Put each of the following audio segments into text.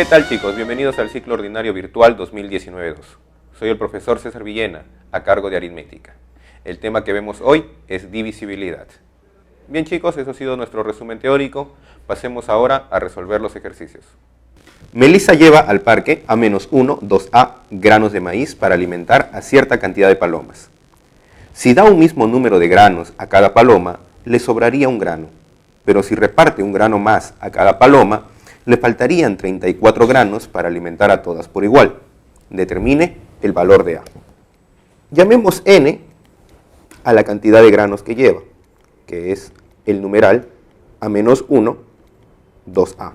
¿Qué tal, chicos? Bienvenidos al ciclo ordinario virtual 2019-2. Soy el profesor César Villena, a cargo de aritmética. El tema que vemos hoy es divisibilidad. Bien, chicos, eso ha sido nuestro resumen teórico. Pasemos ahora a resolver los ejercicios. Melissa lleva al parque a menos 1, 2A granos de maíz para alimentar a cierta cantidad de palomas. Si da un mismo número de granos a cada paloma, le sobraría un grano. Pero si reparte un grano más a cada paloma, le faltarían 34 granos para alimentar a todas por igual. Determine el valor de A. Llamemos N a la cantidad de granos que lleva, que es el numeral a menos 1, 2A.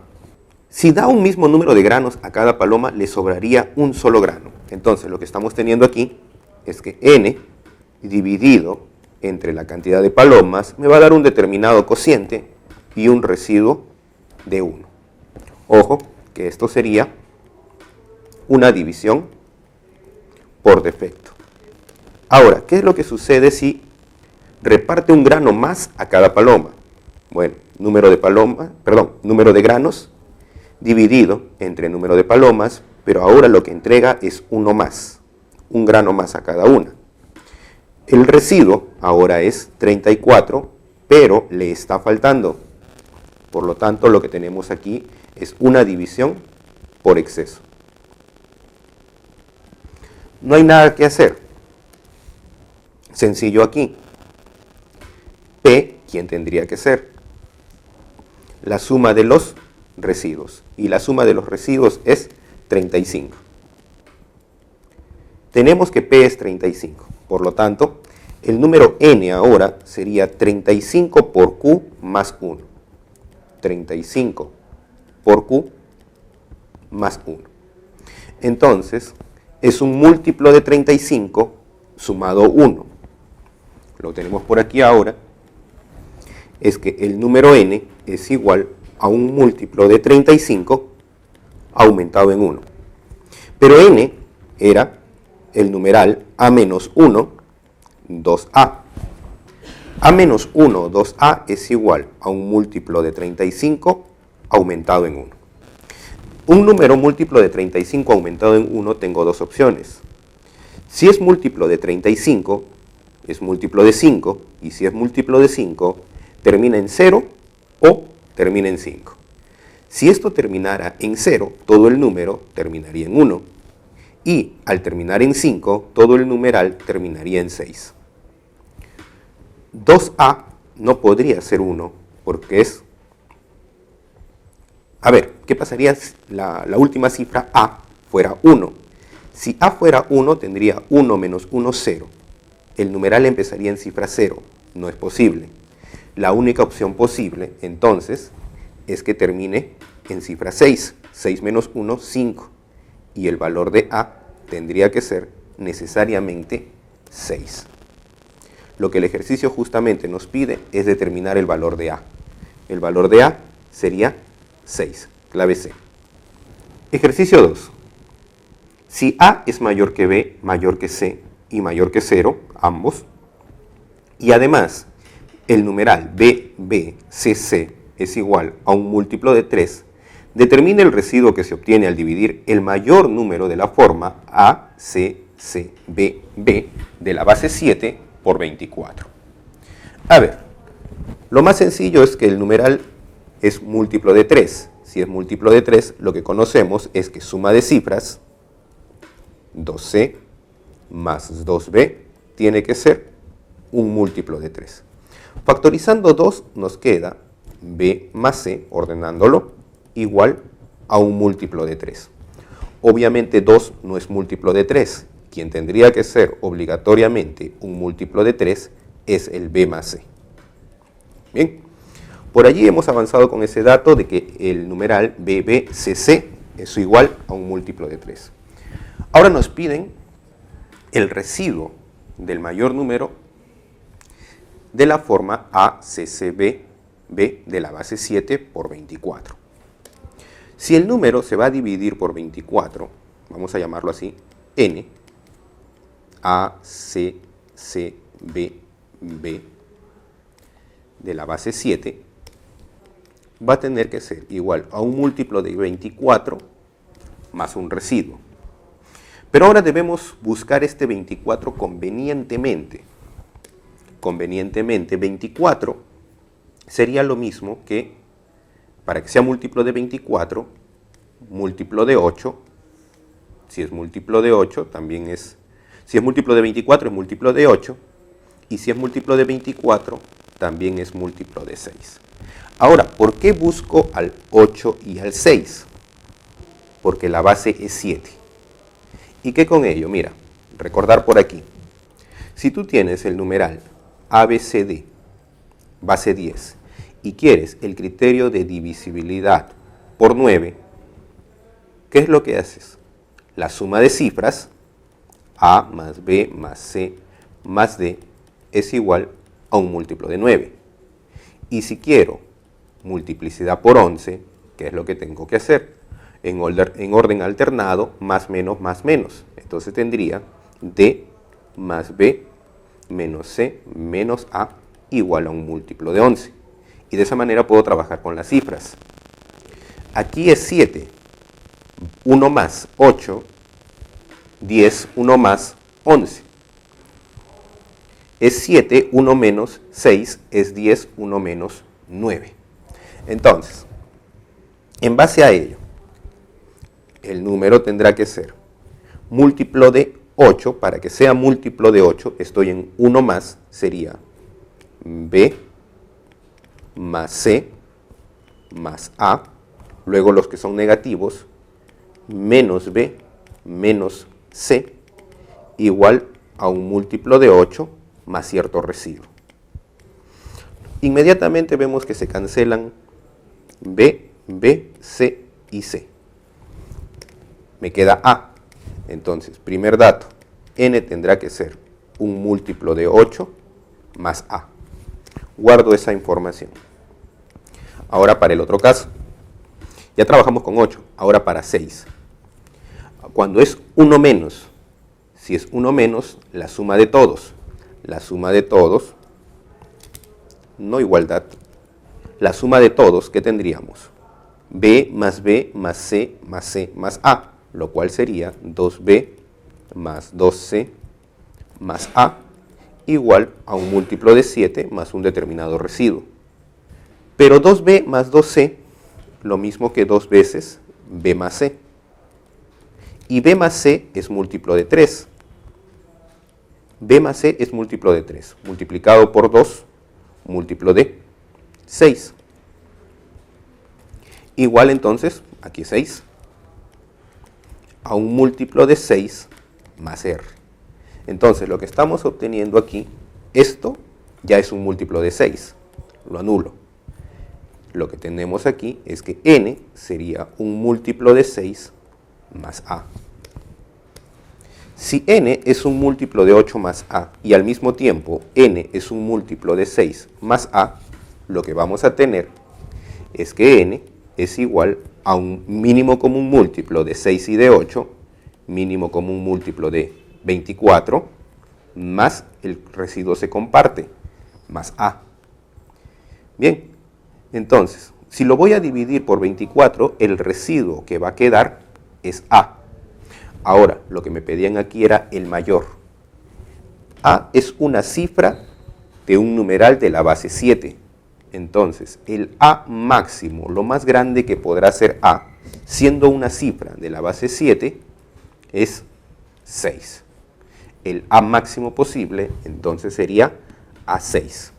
Si da un mismo número de granos a cada paloma, le sobraría un solo grano. Entonces, lo que estamos teniendo aquí es que N dividido entre la cantidad de palomas me va a dar un determinado cociente y un residuo de 1. Ojo, que esto sería una división por defecto. Ahora, ¿qué es lo que sucede si reparte un grano más a cada paloma? Bueno, número de granos dividido entre número de palomas, pero ahora lo que entrega es uno más, un grano más a cada una. El residuo ahora es 34, pero le está faltando. Por lo tanto, lo que tenemos aquí es una división por exceso. No hay nada que hacer. Sencillo aquí. P, ¿quién tendría que ser? La suma de los residuos. Y la suma de los residuos es 35. Tenemos que P es 35. Por lo tanto, el número N ahora sería 35 por Q más 1. 35 por Q más 1. Entonces, es un múltiplo de 35 sumado 1. Lo tenemos por aquí ahora. Es que el número N es igual a un múltiplo de 35 aumentado en 1. Pero N era el numeral A menos 1, 2A. A menos 1, 2A es igual a un múltiplo de 35 aumentado en 1. Un número múltiplo de 35 aumentado en 1 tengo dos opciones. Si es múltiplo de 35, es múltiplo de 5, y si es múltiplo de 5, termina en 0 o termina en 5. Si esto terminara en 0, todo el número terminaría en 1, y al terminar en 5, todo el numeral terminaría en 6. 2A no podría ser 1 porque es... A ver, ¿qué pasaría si la última cifra A fuera 1? Si A fuera 1, tendría 1 menos 1, 0. El numeral empezaría en cifra 0. No es posible. La única opción posible, entonces, es que termine en cifra 6. 6 menos 1, 5. Y el valor de A tendría que ser necesariamente 6. Lo que el ejercicio justamente nos pide es determinar el valor de A. El valor de A sería 6, clave C. Ejercicio 2. Si A es mayor que B, mayor que C y mayor que 0, ambos, y además el numeral BBCC es igual a un múltiplo de 3, determine el residuo que se obtiene al dividir el mayor número de la forma ACCBB de la base 7 por 24. A ver, lo más sencillo es que el numeral es múltiplo de 3. Si es múltiplo de 3, lo que conocemos es que suma de cifras, 2C más 2B, tiene que ser un múltiplo de 3. Factorizando 2 nos queda B más C, ordenándolo, igual a un múltiplo de 3. Obviamente 2 no es múltiplo de 3. Quien tendría que ser obligatoriamente un múltiplo de 3 es el B más C. Bien, por allí hemos avanzado con ese dato de que el numeral BBCC es igual a un múltiplo de 3. Ahora nos piden el residuo del mayor número de la forma ACCBB de la base 7 por 24. Si el número se va a dividir por 24, vamos a llamarlo así, N, ACCBB de la base 7, va a tener que ser igual a un múltiplo de 24 más un residuo. Pero ahora debemos buscar este 24 convenientemente. Convenientemente, 24 sería lo mismo que, para que sea múltiplo de 24, múltiplo de 8. Si es múltiplo de 8, también es... Si es múltiplo de 24, es múltiplo de 8. Y si es múltiplo de 24, también es múltiplo de 6. Ahora, ¿por qué busco al 8 y al 6? Porque la base es 7. ¿Y qué con ello? Mira, recordar por aquí. Si tú tienes el numeral ABCD, base 10, y quieres el criterio de divisibilidad por 9, ¿qué es lo que haces? La suma de cifras, A más B más C más D, es igual a un múltiplo de 9. Y si quiero multiplicidad por 11, ¿qué es lo que tengo que hacer? En orden alternado, más menos más menos. Entonces tendría D más B menos C menos A igual a un múltiplo de 11. Y de esa manera puedo trabajar con las cifras. Aquí es 7, 1 más 8, 10, 1 más 11. Es 7, 1 menos 6, es 10, 1 menos 9. Entonces, en base a ello, el número tendrá que ser múltiplo de 8. Para que sea múltiplo de 8, estoy en 1 más, sería B más C más A. Luego los que son negativos, menos B menos C, igual a un múltiplo de 8 más cierto residuo. Inmediatamente vemos que se cancelan B, B, C y C. Me queda A. Entonces, primer dato, N tendrá que ser un múltiplo de 8 más A. Guardo esa información. Ahora para el otro caso. Ya trabajamos con 8, ahora para 6. Cuando es 1 menos, si es 1 menos, la suma de todos. La suma de todos, no igualdad, la suma de todos, ¿qué tendríamos? B más B más C más C más A, lo cual sería 2B más 2C más A, igual a un múltiplo de 7 más un determinado residuo. Pero 2B más 2C, lo mismo que 2 veces B más C. Y B más C es múltiplo de 3. B más C es múltiplo de 3. Multiplicado por 2, múltiplo de 6. Igual entonces, aquí 6, a un múltiplo de 6 más R. Entonces lo que estamos obteniendo aquí, esto ya es un múltiplo de 6. Lo anulo. Lo que tenemos aquí es que N sería un múltiplo de 6 más A. Si N es un múltiplo de 8 más A y al mismo tiempo N es un múltiplo de 6 más A, lo que vamos a tener es que N es igual a un mínimo común múltiplo de 6 y de 8, mínimo común múltiplo de 24, más el residuo se comparte, más A. Bien, entonces, si lo voy a dividir por 24, el residuo que va a quedar es A. Ahora, lo que me pedían aquí era el mayor. A es una cifra de un numeral de la base 7. Entonces, el A máximo, lo más grande que podrá ser A, siendo una cifra de la base 7, es 6. El A máximo posible, entonces, sería A6.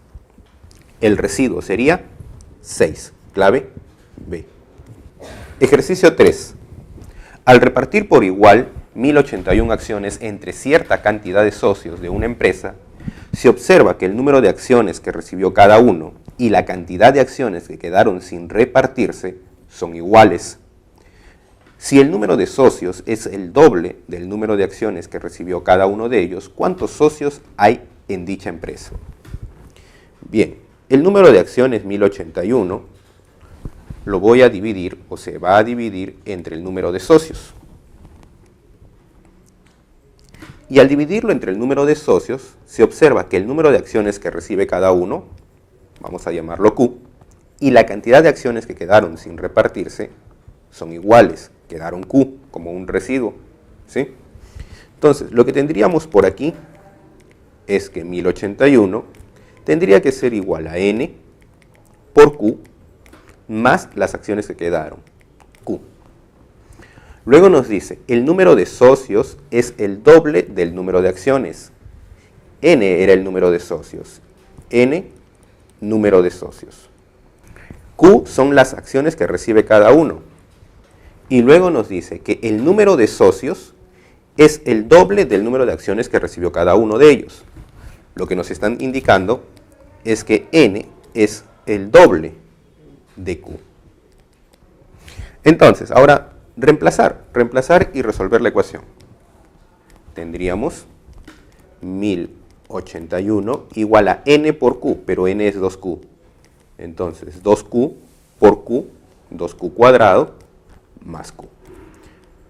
El residuo sería 6. Clave B. Ejercicio 3. Al repartir por igual 1081 acciones entre cierta cantidad de socios de una empresa, se observa que el número de acciones que recibió cada uno y la cantidad de acciones que quedaron sin repartirse son iguales. Si el número de socios es el doble del número de acciones que recibió cada uno de ellos, ¿cuántos socios hay en dicha empresa? Bien, el número de acciones 1081 lo voy a dividir, o se va a dividir, entre el número de socios. Y al dividirlo entre el número de socios, se observa que el número de acciones que recibe cada uno, vamos a llamarlo Q, y la cantidad de acciones que quedaron sin repartirse son iguales. quedaron Q como un residuo, ¿sí? Entonces, lo que tendríamos por aquí es que 1081 tendría que ser igual a N por Q más las acciones que quedaron, Q. Luego nos dice, el número de socios es el doble del número de acciones. N era el número de socios. N, número de socios. Q son las acciones que recibe cada uno. Y luego nos dice que el número de socios es el doble del número de acciones que recibió cada uno de ellos. Lo que nos están indicando es que N es el doble de Q. Entonces, ahora reemplazar y resolver la ecuación. Tendríamos 1081 igual a N por Q, pero N es 2Q. Entonces, 2Q por Q, 2Q cuadrado más Q.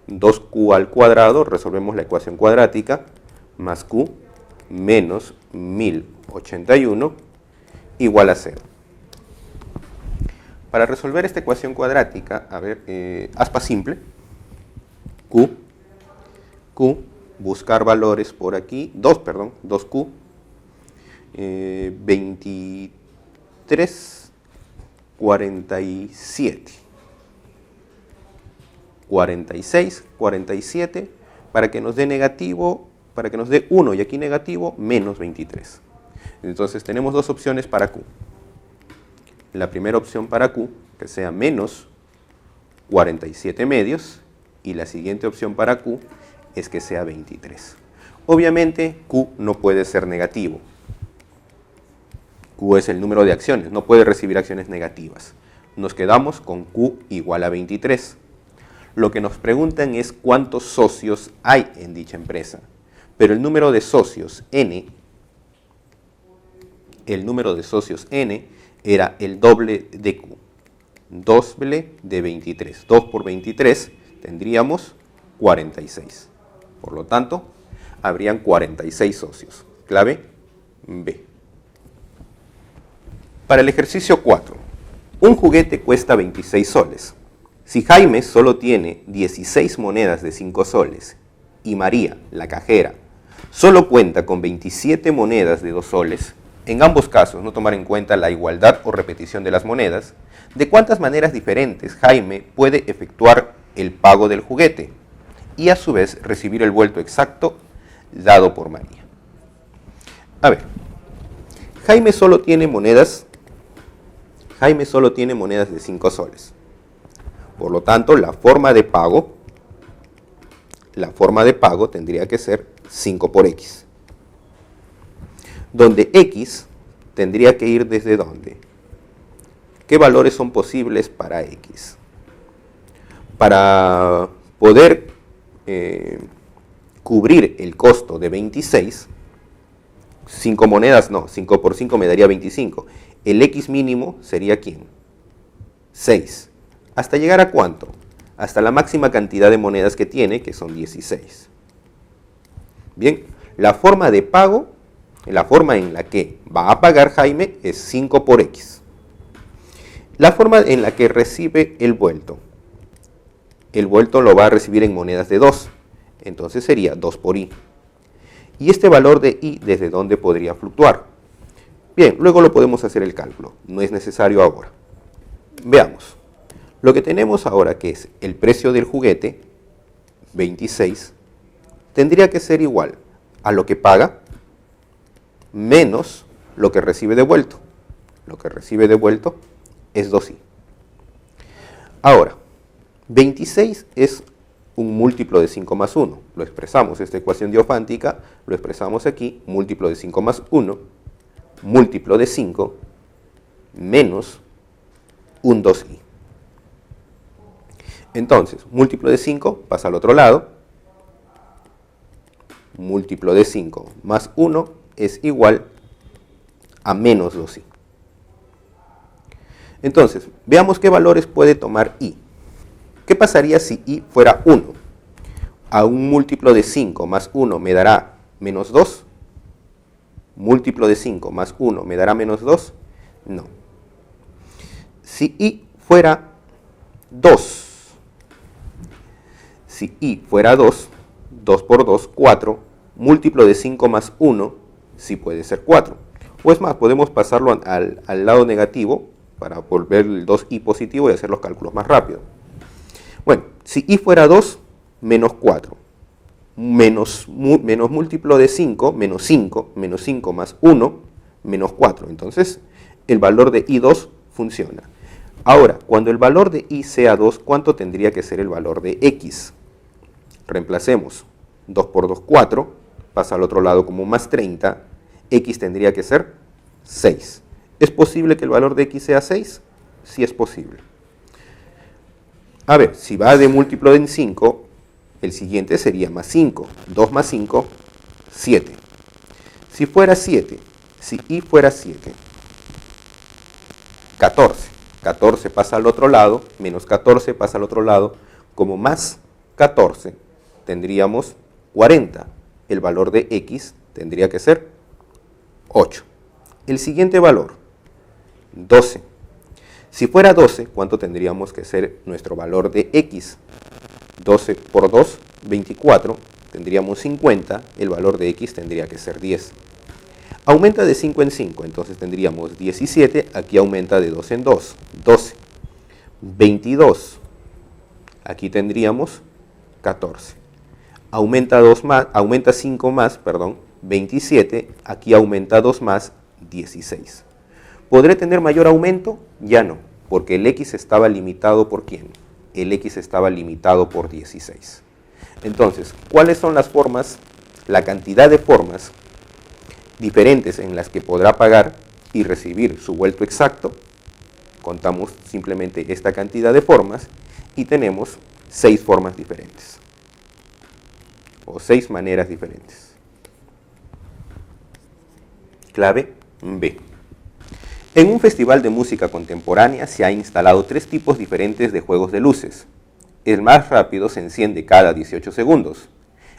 2Q al cuadrado, resolvemos la ecuación cuadrática, más Q menos 1081 igual a 0. Para resolver esta ecuación cuadrática, a ver, aspa simple, Q, buscar valores por aquí, 2Q, 23, 47, 46, 47, para que nos dé negativo, para que nos dé 1 y aquí negativo, menos 23. Entonces tenemos dos opciones para Q. La primera opción para Q, que sea menos 47 medios, y la siguiente opción para Q es que sea 23. Obviamente Q no puede ser negativo. Q es el número de acciones, no puede recibir acciones negativas. Nos quedamos con Q igual a 23. Lo que nos preguntan es cuántos socios hay en dicha empresa. Pero el número de socios N, era el doble de Q. Doble de 23. 2 por 23 tendríamos 46. Por lo tanto, habrían 46 socios. Clave B. Para el ejercicio 4. Un juguete cuesta 26 soles. Si Jaime solo tiene 16 monedas de 5 soles y María, la cajera, solo cuenta con 27 monedas de 2 soles, en ambos casos no tomar en cuenta la igualdad o repetición de las monedas, ¿de cuántas maneras diferentes Jaime puede efectuar el pago del juguete y a su vez recibir el vuelto exacto dado por María? A ver, Jaime solo tiene monedas de 5 soles. Por lo tanto, la forma de pago tendría que ser 5 por X. Donde X tendría que ir desde ¿dónde? ¿Qué valores son posibles para X? Para poder cubrir el costo de 26, 5 monedas no, 5 por 5 me daría 25. El X mínimo sería ¿quién? 6. ¿Hasta llegar a cuánto? Hasta la máxima cantidad de monedas que tiene, que son 16. Bien, la forma de pago, la forma en la que va a pagar Jaime es 5 por X. La forma en la que recibe el vuelto lo va a recibir en monedas de 2. Entonces sería 2 por Y. ¿Y este valor de Y desde dónde podría fluctuar? Bien, luego lo podemos hacer el cálculo. No es necesario ahora. Veamos. Lo que tenemos ahora, que es el precio del juguete, 26, tendría que ser igual a lo que paga menos lo que recibe devuelto. Lo que recibe devuelto es 2i. Ahora, 26 es un múltiplo de 5 más 1. Lo expresamos, esta ecuación diofántica, lo expresamos aquí, múltiplo de 5 más 1, múltiplo de 5, menos un 2i. Entonces, múltiplo de 5 pasa al otro lado, múltiplo de 5 más 1 es igual a menos 2i. Entonces, veamos qué valores puede tomar i. ¿Qué pasaría si i fuera 1? A un múltiplo de 5 más 1 me dará menos 2. ¿Múltiplo de 5 más 1 me dará menos 2? No. Si i fuera 2, Si i fuera 2, 2 por 2, 4, múltiplo de 5 más 1, sí puede ser 4. O es más, podemos pasarlo al lado negativo para volver el 2i positivo y hacer los cálculos más rápido. Bueno, si i fuera 2, menos 4, menos múltiplo de 5, menos 5 más 1, menos 4. Entonces, el valor de i2 funciona. Ahora, cuando el valor de i sea 2, ¿cuánto tendría que ser el valor de x? Reemplacemos. 2 por 2, 4. Pasa al otro lado como más 30. X tendría que ser 6. ¿Es posible que el valor de x sea 6? Sí es posible. A ver, si va de múltiplo en 5, el siguiente sería más 5. 2 más 5, 7. Si fuera 7, si i fuera 7, 14. 14 pasa al otro lado, menos 14 pasa al otro lado, como más 14 tendríamos 40. El valor de x tendría que ser 8. El siguiente valor, 12. Si fuera 12, ¿cuánto tendríamos que ser nuestro valor de x? 12 por 2, 24, tendríamos 50, el valor de x tendría que ser 10. Aumenta de 5 en 5, entonces tendríamos 17, aquí aumenta de 2 en 2, 12. 22, aquí tendríamos 14. Aumenta 5 más, 27, aquí aumenta 2 más, 16. ¿Podré tener mayor aumento? Ya no, porque el x estaba limitado ¿por quién? El x estaba limitado por 16. Entonces, ¿cuáles son las formas, la cantidad de formas diferentes en las que podrá pagar y recibir su vuelto exacto? Contamos simplemente esta cantidad de formas y tenemos 6 formas diferentes, o 6 maneras diferentes. Clave B. En un festival de música contemporánea se ha instalado 3 tipos diferentes de juegos de luces. El más rápido se enciende cada 18 segundos,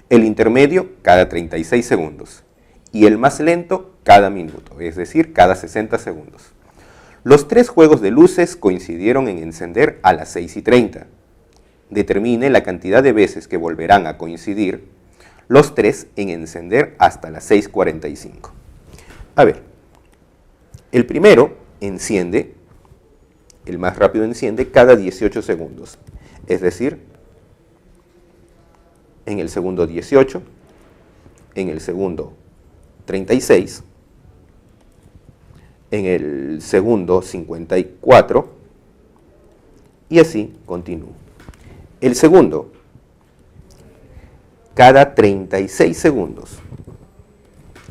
el intermedio cada 36 segundos y el más lento cada minuto, es decir, cada 60 segundos. Los 3 juegos de luces coincidieron en encender a las 6:30. Determine la cantidad de veces que volverán a coincidir los 3 en encender hasta las 6:45. A ver, el primero enciende, el más rápido enciende cada 18 segundos, es decir, en el segundo 18, en el segundo 36, en el segundo 54 y así continúa. El segundo, cada 36 segundos.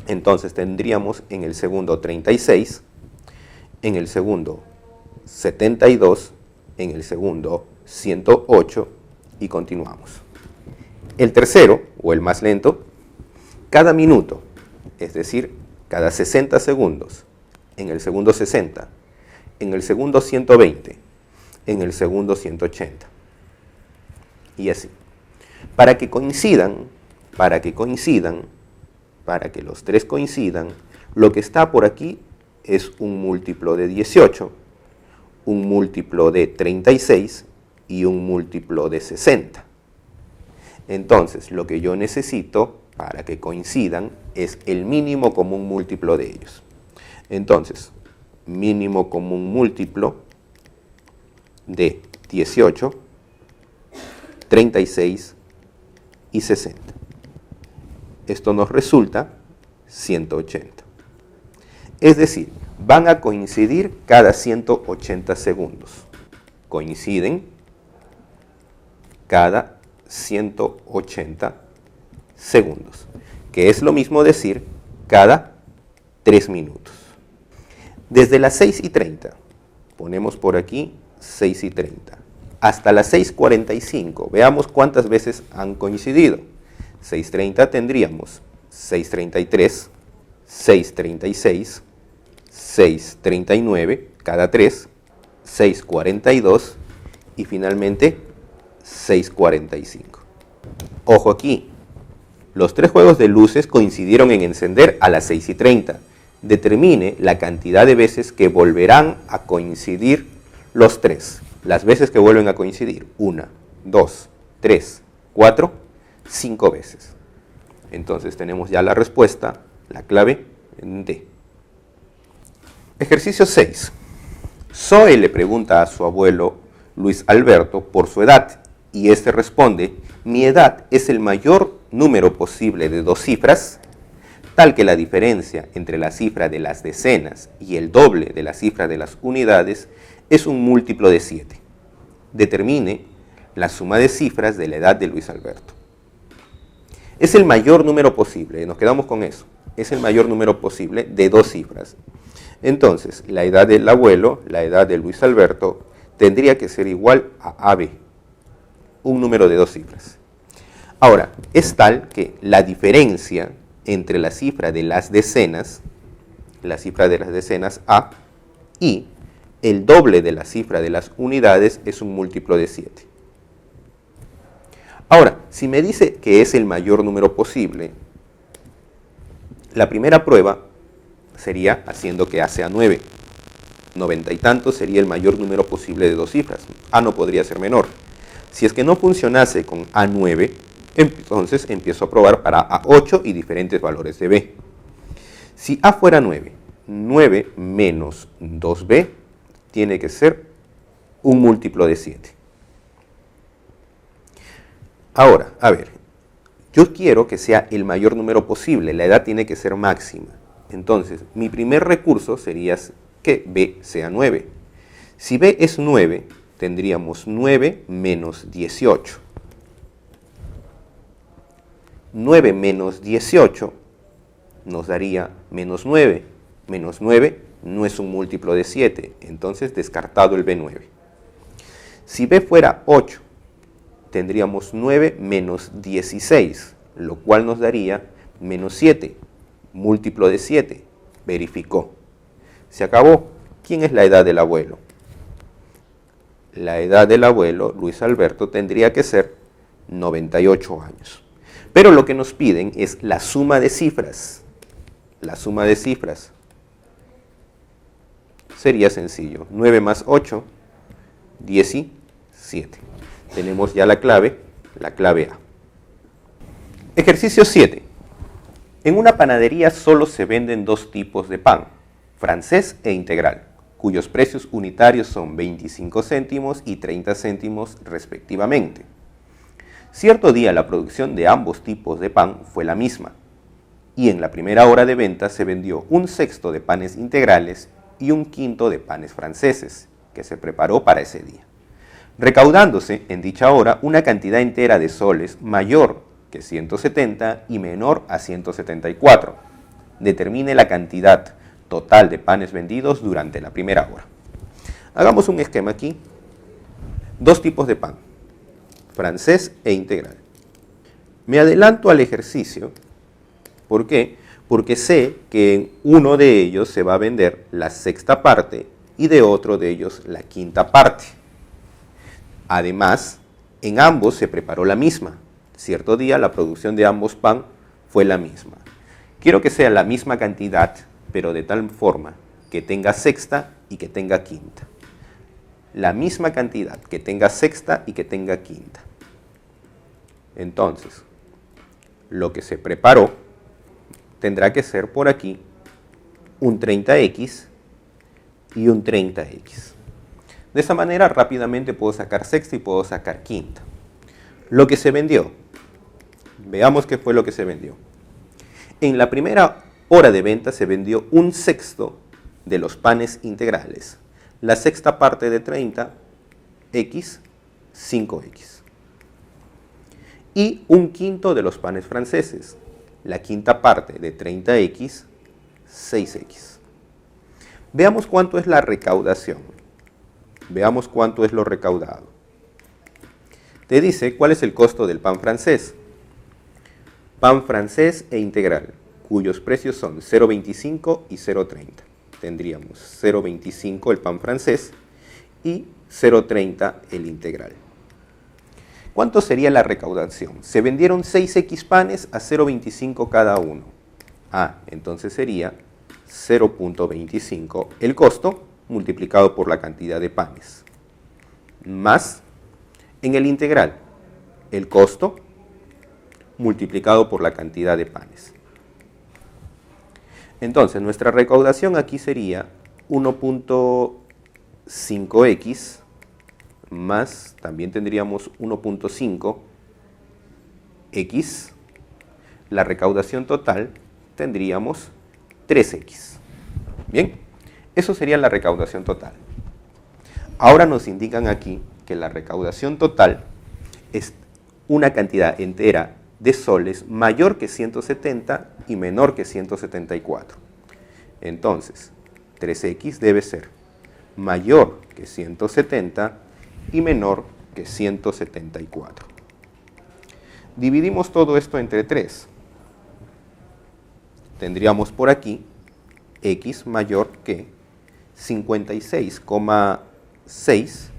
Entonces tendríamos en el segundo 36, en el segundo 72, en el segundo 108 y continuamos. El tercero, o el más lento, cada minuto, es decir, cada 60 segundos, en el segundo 60, en el segundo 120, en el segundo 180. Y así. Para que los 3 coincidan, lo que está por aquí es un múltiplo de 18, un múltiplo de 36 y un múltiplo de 60. Entonces, lo que yo necesito para que coincidan es el mínimo común múltiplo de ellos. Entonces, mínimo común múltiplo de 18, 36 y 60. Esto nos resulta 180. Es decir, van a coincidir cada 180 segundos. Coinciden cada 180 segundos, que es lo mismo decir cada 3 minutos. Desde las 6:30, ponemos por aquí 6:30, hasta las 6:45, veamos cuántas veces han coincidido. 6:30 tendríamos 6:33, 6:36, 6:39, cada 3, 6:42 y finalmente 6:45. Ojo aquí, los 3 juegos de luces coincidieron en encender a las 6:30. Determine la cantidad de veces que volverán a coincidir los 3. Las veces que vuelven a coincidir, 1, 2, 3, 4, 5 veces. Entonces tenemos ya la respuesta, la clave D. Ejercicio 6. Zoe le pregunta a su abuelo Luis Alberto por su edad y este responde: mi edad es el mayor número posible de 2 cifras, tal que la diferencia entre la cifra de las decenas y el doble de la cifra de las unidades es un múltiplo de 7. Determine la suma de cifras de la edad de Luis Alberto. Es el mayor número posible, nos quedamos con eso. Es el mayor número posible de 2 cifras. Entonces, la edad del abuelo, la edad de Luis Alberto, tendría que ser igual a AB, un número de 2 cifras. Ahora, es tal que la diferencia entre la cifra de las decenas, A, y el doble de la cifra de las unidades es un múltiplo de 7. Ahora, si me dice que es el mayor número posible, la primera prueba sería haciendo que A sea 9. 90 y tantos sería el mayor número posible de 2 cifras. A no podría ser menor. Si es que no funcionase con A9, entonces empiezo a probar para A8 y diferentes valores de B. Si A fuera 9, 9 menos 2B tiene que ser un múltiplo de 7. Ahora, a ver, yo quiero que sea el mayor número posible, la edad tiene que ser máxima. Entonces, mi primer recurso sería que B sea 9. Si B es 9, tendríamos 9 menos 18. 9 menos 18 nos daría menos 9. Menos 9 no es un múltiplo de 7, entonces descartado el B9. Si B fuera 8, tendríamos 9 menos 16, lo cual nos daría menos 7, múltiplo de 7. Verificó. Se acabó. ¿Quién es la edad del abuelo? La edad del abuelo, Luis Alberto, tendría que ser 98 años. Pero lo que nos piden es la suma de cifras. La suma de cifras sería sencillo. 9 más 8, 17. Tenemos ya la clave A. Ejercicio 7. En una panadería solo se venden 2 tipos de pan, francés e integral, cuyos precios unitarios son 25 céntimos y 30 céntimos respectivamente. Cierto día la producción de ambos tipos de pan fue la misma, y en la primera hora de venta se vendió 1/6 de panes integrales y 1/5 de panes franceses, que se preparó para ese día, recaudándose en dicha hora una cantidad entera de soles mayor que 170 y menor a 174. Determine la cantidad total de panes vendidos durante la primera hora. Hagamos un esquema aquí. 2 tipos de pan, francés e integral. Me adelanto al ejercicio. ¿Por qué? Porque sé que en uno de ellos se va a vender la 1/6 parte y de otro de ellos la 1/5 parte. Además, en ambos se preparó la misma. Cierto día la producción de ambos pan fue la misma. Quiero que sea la misma cantidad, pero de tal forma que tenga 1/6 y que tenga 1/5. La misma cantidad, que tenga 1/6 y que tenga 1/5. Entonces, lo que se preparó tendrá que ser por aquí un 30x y un 30x. De esa manera rápidamente puedo sacar 1/6 y puedo sacar 1/5. Lo que se vendió. Veamos qué fue lo que se vendió. En la primera hora de venta se vendió 1/6 de los panes integrales. La 1/6 parte de 30x, 5x. Y 1/5 de los panes franceses. La 1/5 parte de 30x, 6x. Veamos cuánto es la recaudación. Veamos cuánto es lo recaudado. Te dice cuál es el costo del pan francés. Pan francés e integral, cuyos precios son 0,25 y 0,30. Tendríamos 0,25 el pan francés y 0,30 el integral. ¿Cuánto sería la recaudación? Se vendieron 6x panes a 0,25 cada uno. Entonces sería 0,25 el costo multiplicado por la cantidad de panes. Más en el integral, el costo multiplicado por la cantidad de panes. Entonces, nuestra recaudación aquí sería 1.5x más, también tendríamos 1.5x. La recaudación total tendríamos 3x. Bien, eso sería la recaudación total. Ahora nos indican aquí que la recaudación total es una cantidad entera de soles mayor que 170 y menor que 174. Entonces, 3x debe ser mayor que 170 y menor que 174. Dividimos todo esto entre 3. Tendríamos por aquí x mayor que 56,6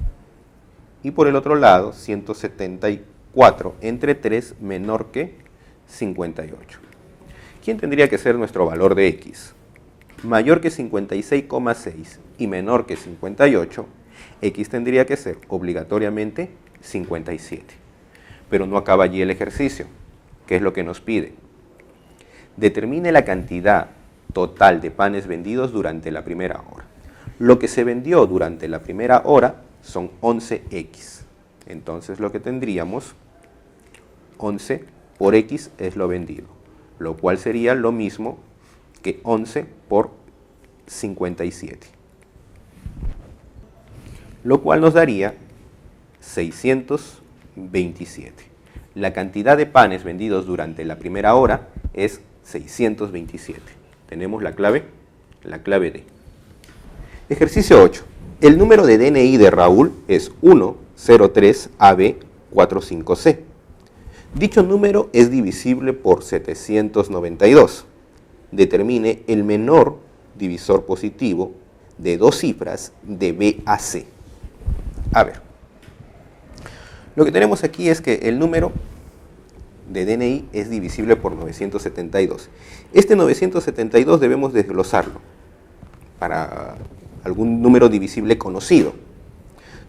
y por el otro lado 174 entre 3 menor que 58. ¿Quién tendría que ser nuestro valor de x? Mayor que 56,6 y menor que 58, x tendría que ser obligatoriamente 57. Pero no acaba allí el ejercicio. ¿Qué es lo que nos pide? Determine la cantidad total de panes vendidos durante la primera hora. Lo que se vendió durante la primera hora son 11x. Entonces lo que tendríamos, 11 por x es lo vendido, lo cual sería lo mismo que 11 por 57. Lo cual nos daría 627. La cantidad de panes vendidos durante la primera hora es 627. Tenemos la clave D. Ejercicio 8. El número de DNI de Raúl es 103AB45C. Dicho número es divisible por 792. Determine el menor divisor positivo de dos cifras de B a C. A ver, lo que tenemos aquí es que el número de DNI es divisible por 972. Este 972 debemos desglosarlo para algún número divisible conocido.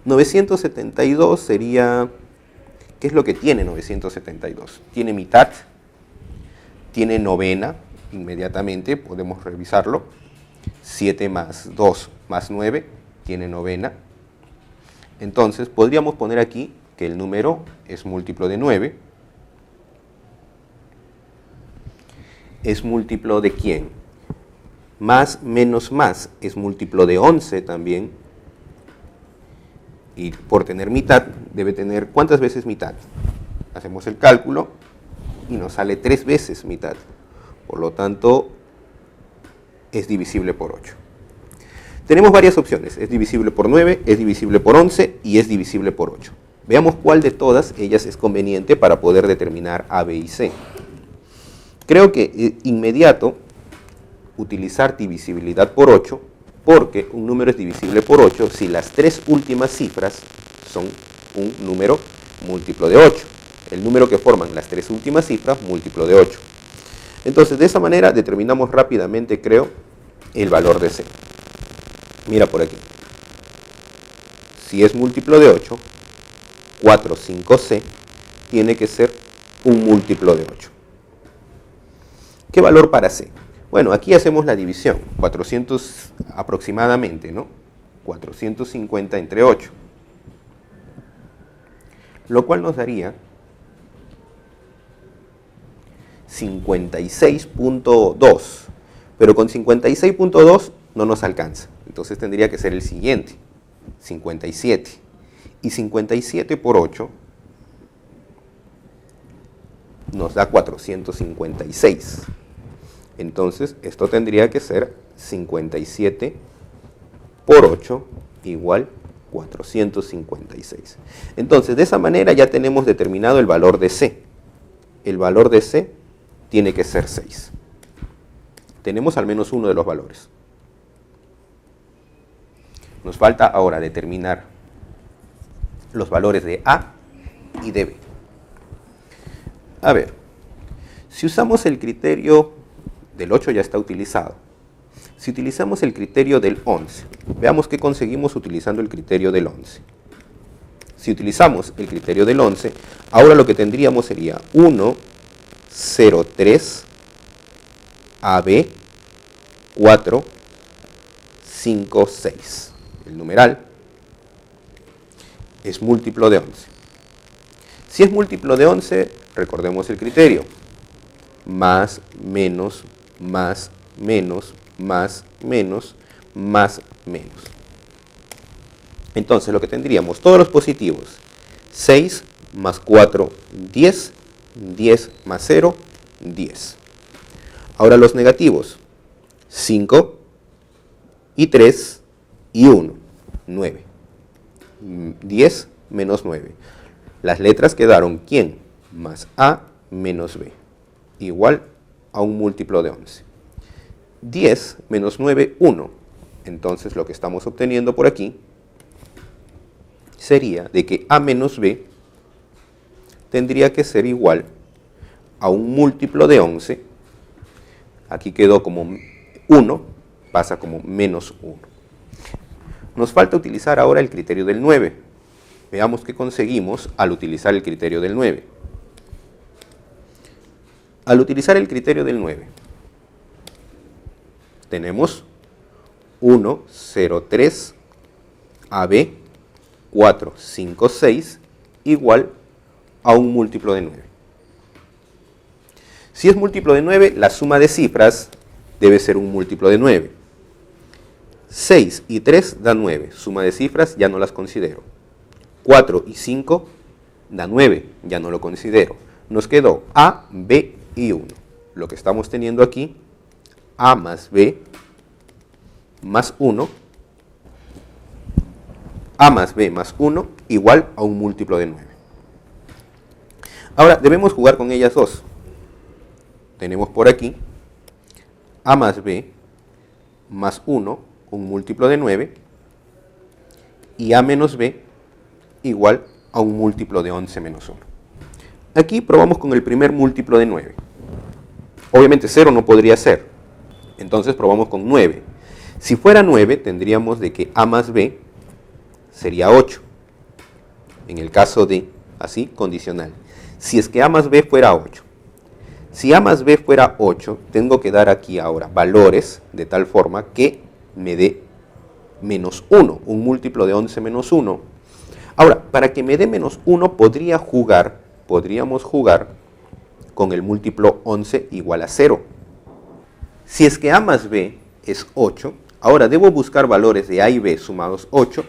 972 sería, ¿qué es lo que tiene 972? Tiene mitad, tiene novena, inmediatamente podemos revisarlo. 7 más 2 más 9 tiene novena. Entonces podríamos poner aquí que el número es múltiplo de 9. ¿Es múltiplo de quién? Más menos más es múltiplo de 11 también. Y por tener mitad, debe tener, ¿cuántas veces mitad? Hacemos el cálculo y nos sale 3 veces mitad. Por lo tanto, es divisible por 8. Tenemos varias opciones. Es divisible por 9, es divisible por 11 y es divisible por 8. Veamos cuál de todas ellas es conveniente para poder determinar A, B y C. Creo que inmediato utilizar divisibilidad por 8, porque un número es divisible por 8 si las tres últimas cifras son un número múltiplo de 8. El número que forman las tres últimas cifras múltiplo de 8. Entonces, de esa manera determinamos rápidamente, creo, el valor de C. Mira por aquí. Si es múltiplo de 8, 4, 5C tiene que ser un múltiplo de 8. ¿Qué valor para C? Bueno, aquí hacemos la división, 400 aproximadamente, ¿no? 450 entre 8. Lo cual nos daría 56.2. Pero con 56.2 no nos alcanza. Entonces tendría que ser el siguiente, 57. Y 57 por 8 nos da 456. Entonces, esto tendría que ser 57 por 8 igual 456. Entonces, de esa manera ya tenemos determinado el valor de C. El valor de C tiene que ser 6. Tenemos al menos uno de los valores. Nos falta ahora determinar los valores de A y de B. A ver, si usamos el criterio del 8 ya está utilizado. Si utilizamos el criterio del 11, veamos qué conseguimos utilizando el criterio del 11. Si utilizamos el criterio del 11, ahora lo que tendríamos sería 1 0,3, AB, 4, 5, 6. El numeral es múltiplo de 11. Si es múltiplo de 11, recordemos el criterio. Más, menos, más, menos, más, menos, más, menos. Entonces lo que tendríamos, todos los positivos, 6 más 4, 10, 10 más 0, 10. Ahora los negativos, 5 y 3 y 1, 9. 10 menos 9. Las letras quedaron ¿quién? Más A menos B, igual a un múltiplo de 11. 10 menos 9, 1. Entonces lo que estamos obteniendo por aquí sería de que A menos B tendría que ser igual a un múltiplo de 11. Aquí quedó como 1, pasa como menos 1. Nos falta utilizar ahora el criterio del 9. Veamos qué conseguimos al utilizar el criterio del 9. Al utilizar el criterio del 9, tenemos 1, 0, 3, AB, 4, 5, 6, igual a un múltiplo de 9. Si es múltiplo de 9, la suma de cifras debe ser un múltiplo de 9. 6 y 3 da 9, suma de cifras ya no las considero. 4 y 5 da 9, ya no lo considero. Nos quedó A, B y 1. Lo que estamos teniendo aquí, A más B más 1, A más B más 1 igual a un múltiplo de 9. Ahora debemos jugar con ellas dos. Tenemos por aquí A más B más 1, un múltiplo de 9, y A menos B igual a un múltiplo de 11 menos 1. Aquí probamos con el primer múltiplo de 9. Obviamente 0 no podría ser, entonces probamos con 9. Si fuera 9, tendríamos de que A más B sería 8. En el caso de, así, condicional. Si es que A más B fuera 8. Si A más B fuera 8, tengo que dar aquí ahora valores de tal forma que me dé menos 1, un múltiplo de 11 menos 1. Ahora, para que me dé menos 1 podríamos jugar con el múltiplo 11 igual a 0. Si es que A más B es 8, ahora debo buscar valores de A y B sumados 8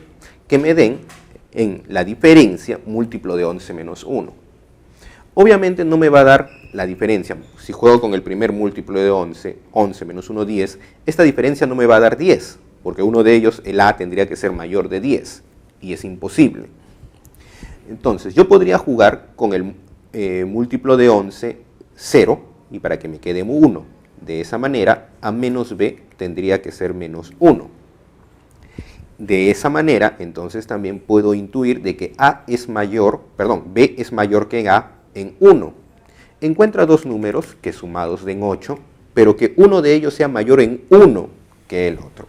que me den en la diferencia múltiplo de 11 menos 1. Obviamente no me va a dar la diferencia. Si juego con el primer múltiplo de 11, 11 menos 1, 10, esta diferencia no me va a dar 10, porque uno de ellos, el A, tendría que ser mayor de 10, y es imposible. Entonces, yo podría jugar con el múltiplo de 11, 0, y para que me quede 1. De esa manera, A menos B tendría que ser menos 1. De esa manera, entonces también puedo intuir de que B es mayor que A en 1. Encuentra dos números que sumados den 8, pero que uno de ellos sea mayor en 1 que el otro.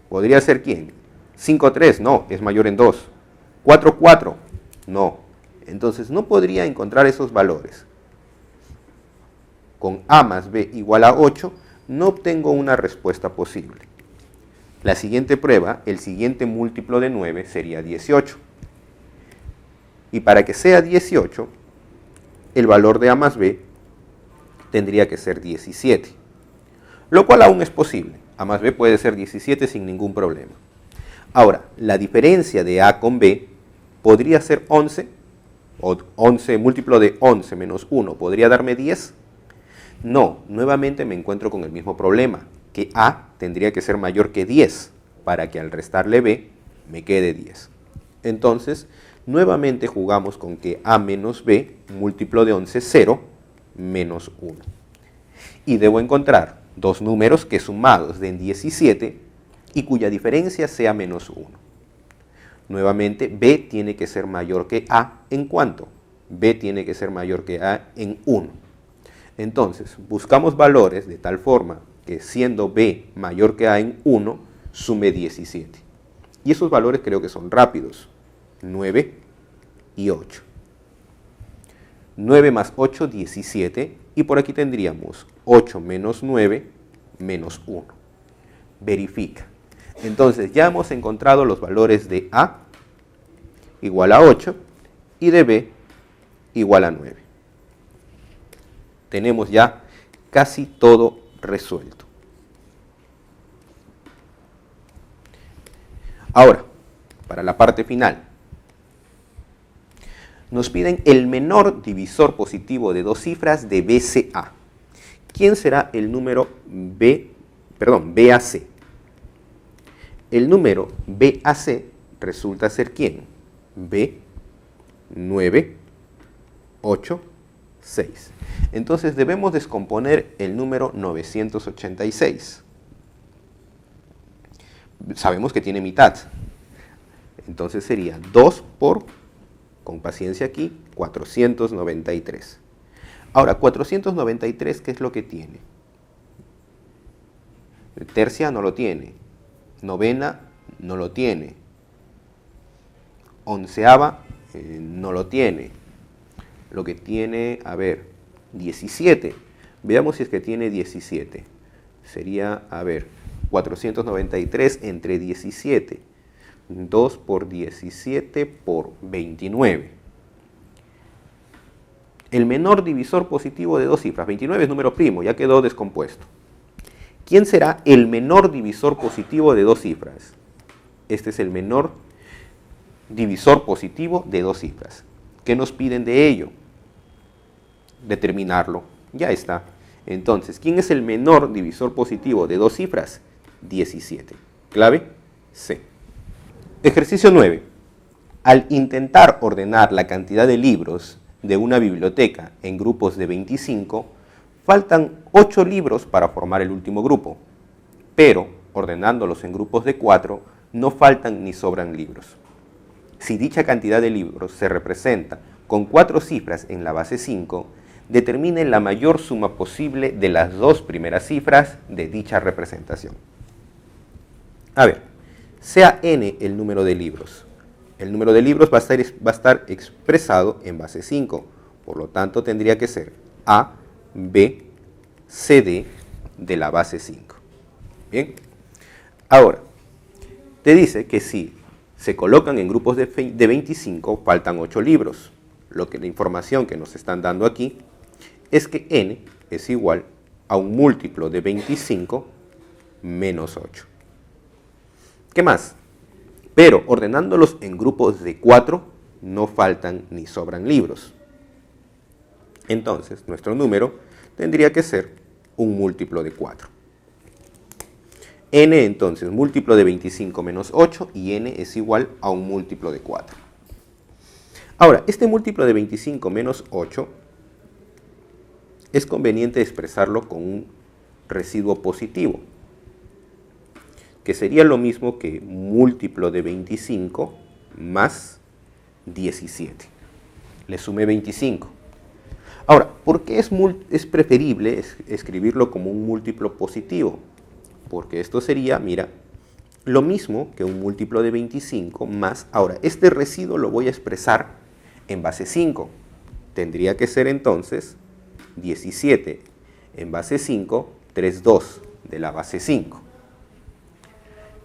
¿Podría ser quién? 5, 3, no, es mayor en 2. 4, 4, no. Entonces no podría encontrar esos valores. Con A más B igual a 8, no obtengo una respuesta posible. La siguiente prueba, el siguiente múltiplo de 9 sería 18. Y para que sea 18, el valor de A más B tendría que ser 17. Lo cual aún es posible. A más B puede ser 17 sin ningún problema. Ahora, la diferencia de A con B podría ser 11, o 11 múltiplo de 11 menos 1, ¿podría darme 10? No, nuevamente me encuentro con el mismo problema, que A tendría que ser mayor que 10 para que al restarle B me quede 10. Entonces, nuevamente jugamos con que A menos B, múltiplo de 11, 0, menos 1. Y debo encontrar dos números que sumados den 17 y cuya diferencia sea menos 1. Nuevamente, B tiene que ser mayor que A en cuánto? B tiene que ser mayor que A en 1. Entonces, buscamos valores de tal forma que siendo B mayor que A en 1, sume 17. Y esos valores creo que son rápidos. 9 y 8. 9 más 8, 17. Y por aquí tendríamos 8 menos 9 menos 1. Verifica. Entonces ya hemos encontrado los valores de A igual a 8 y de B igual a 9. Tenemos ya casi todo resuelto. Ahora, para la parte final, nos piden el menor divisor positivo de dos cifras de BCA. ¿Quién será el número BAC? El número BAC resulta ser ¿quién? B, 9, 8, 6. Entonces debemos descomponer el número 986. Sabemos que tiene mitad. Entonces sería 2 por, con paciencia aquí, 493. Ahora, 493, ¿qué es lo que tiene? Tercia no lo tiene. Novena no lo tiene. Onceava no lo tiene. Lo que tiene, 17. Veamos si es que tiene 17. Sería, 493 entre 17. 2 por 17 por 29. El menor divisor positivo de dos cifras. 29 es número primo, ya quedó descompuesto. ¿Quién será el menor divisor positivo de dos cifras? Este es el menor divisor positivo de dos cifras. ¿Qué nos piden de ello? Determinarlo. Ya está. Entonces, ¿quién es el menor divisor positivo de dos cifras? 17. Clave C. Ejercicio 9. Al intentar ordenar la cantidad de libros de una biblioteca en grupos de 25, faltan 8 libros para formar el último grupo, pero ordenándolos en grupos de 4, no faltan ni sobran libros. Si dicha cantidad de libros se representa con 4 cifras en la base 5, determine la mayor suma posible de las dos primeras cifras de dicha representación. Sea n el número de libros. El número de libros va a estar expresado en base 5, por lo tanto tendría que ser A, B, C, D de la base 5. Bien, ahora, te dice que si se colocan en grupos de 25, faltan 8 libros. La información que nos están dando aquí es que n es igual a un múltiplo de 25 menos 8. ¿Qué más? Pero ordenándolos en grupos de 4, no faltan ni sobran libros. Entonces, nuestro número tendría que ser un múltiplo de 4. N entonces, múltiplo de 25 menos 8, y n es igual a un múltiplo de 4. Ahora, este múltiplo de 25 menos 8 es conveniente expresarlo con un residuo positivo, que sería lo mismo que múltiplo de 25 más 17. Le sumé 25. Ahora, ¿por qué es preferible escribirlo como un múltiplo positivo? Porque esto sería, mira, lo mismo que un múltiplo de 25 más, ahora, este residuo lo voy a expresar en base 5. Tendría que ser entonces 17 en base 5, 3,2 de la base 5.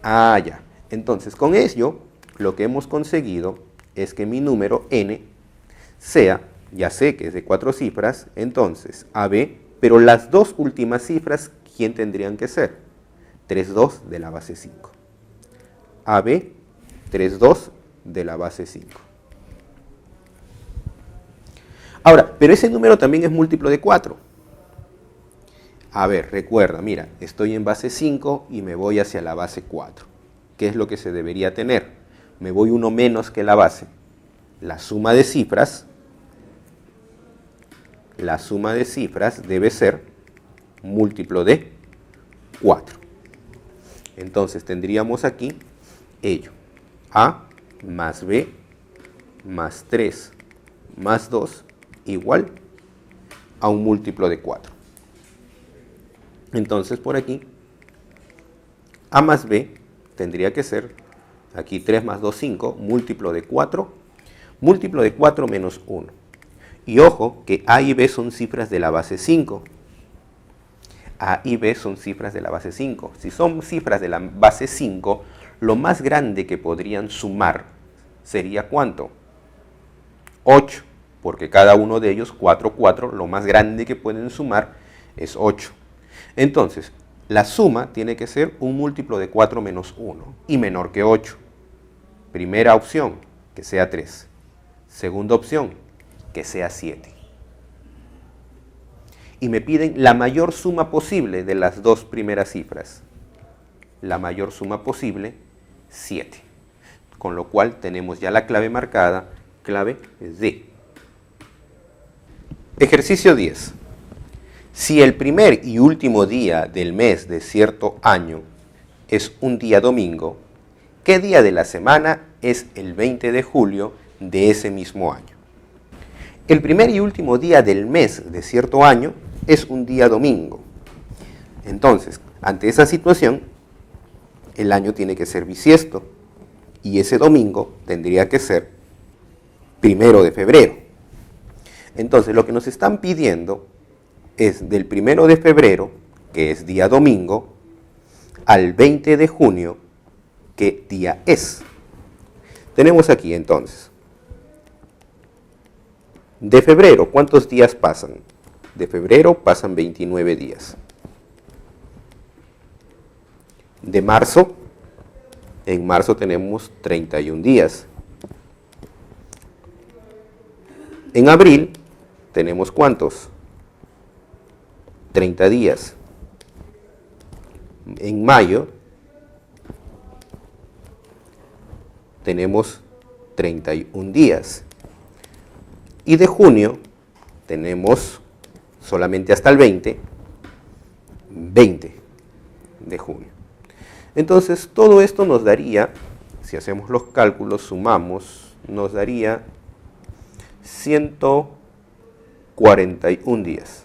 Ya. Entonces, con ello, lo que hemos conseguido es que mi número n sea, ya sé que es de 4 cifras, entonces AB, pero las dos últimas cifras, ¿quién tendrían que ser? 3,2 de la base 5. AB, 3,2 de la base 5. Ahora, pero ese número también es múltiplo de 4. Recuerda, mira, estoy en base 5 y me voy hacia la base 4. ¿Qué es lo que se debería tener? Me voy uno menos que la base. La suma de cifras debe ser múltiplo de 4. Entonces tendríamos aquí ello. A más B más 3 más 2 igual a un múltiplo de 4. Entonces por aquí A más B tendría que ser, aquí 3 más 2, 5, múltiplo de 4 menos 1. Y ojo que A y B son cifras de la base 5. A y B son cifras de la base 5. Si son cifras de la base 5, lo más grande que podrían sumar sería ¿cuánto? 8, porque cada uno de ellos, 4, 4, lo más grande que pueden sumar es 8. Entonces, la suma tiene que ser un múltiplo de 4 menos 1 y menor que 8. Primera opción, que sea 3. Segunda opción, que sea 7. Y me piden la mayor suma posible de las dos primeras cifras. La mayor suma posible, 7. Con lo cual tenemos ya la clave marcada, clave D. Ejercicio 10. Si el primer y último día del mes de cierto año es un día domingo, ¿qué día de la semana es el 20 de julio de ese mismo año? El primer y último día del mes de cierto año es un día domingo. Entonces, ante esa situación, el año tiene que ser bisiesto y ese domingo tendría que ser 1 de febrero. Entonces, lo que nos están pidiendo es del 1 de febrero, que es día domingo, al 20 de junio, ¿qué día es? Tenemos aquí entonces, de febrero, ¿cuántos días pasan? De febrero pasan 29 días. De marzo, en marzo tenemos 31 días. En abril tenemos ¿cuántos? 30 días. En mayo tenemos 31 días. Y de junio tenemos solamente hasta el 20 de junio. Entonces, todo esto nos daría, si hacemos los cálculos, sumamos, nos daría 141 días.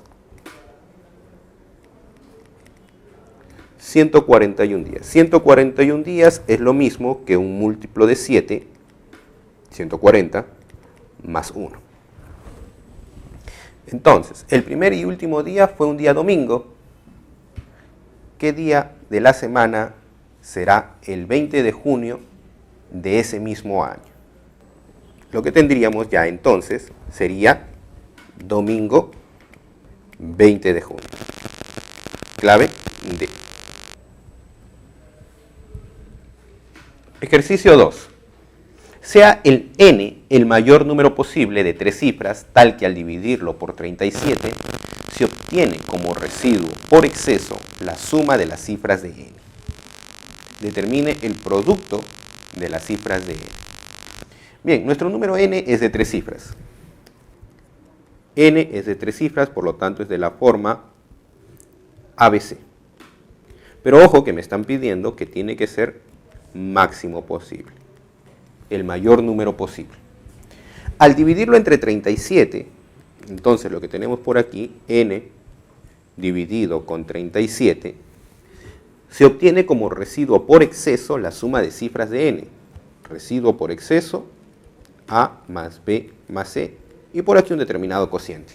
141 días. 141 días es lo mismo que un múltiplo de 7, 140, más 1. Entonces, el primer y último día fue un día domingo. ¿Qué día de la semana será el 20 de junio de ese mismo año? Lo que tendríamos ya entonces sería domingo 20 de junio. Clave D. Ejercicio 2. Sea el n el mayor número posible de 3 cifras, tal que al dividirlo por 37, se obtiene como residuo por exceso la suma de las cifras de n. Determine el producto de las cifras de n. Bien, nuestro número n es de 3 cifras. N es de 3 cifras, por lo tanto es de la forma ABC. Pero ojo que me están pidiendo que tiene que ser máximo posible, el mayor número posible. Al dividirlo entre 37, entonces lo que tenemos por aquí, n dividido con 37, se obtiene como residuo por exceso la suma de cifras de n. Residuo por exceso, a más b más c, y por aquí un determinado cociente.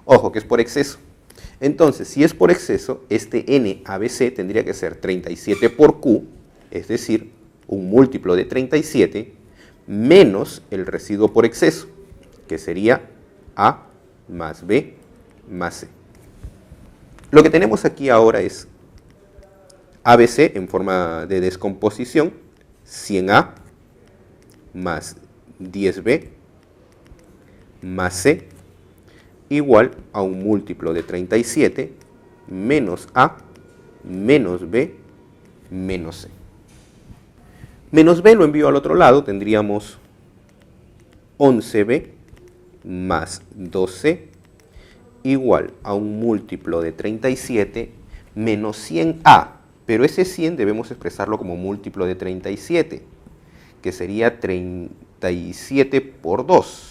Ojo que es por exceso. Entonces, si es por exceso, este n ABC tendría que ser 37 por q, es decir, un múltiplo de 37, menos el residuo por exceso, que sería a más b más c. Lo que tenemos aquí ahora es ABC en forma de descomposición, 100a más 10b más c igual a un múltiplo de 37 menos a menos b menos c. Menos b lo envío al otro lado, tendríamos 11b más 2c igual a un múltiplo de 37 menos 100a, pero ese 100 debemos expresarlo como múltiplo de 37, que sería 37 por 2.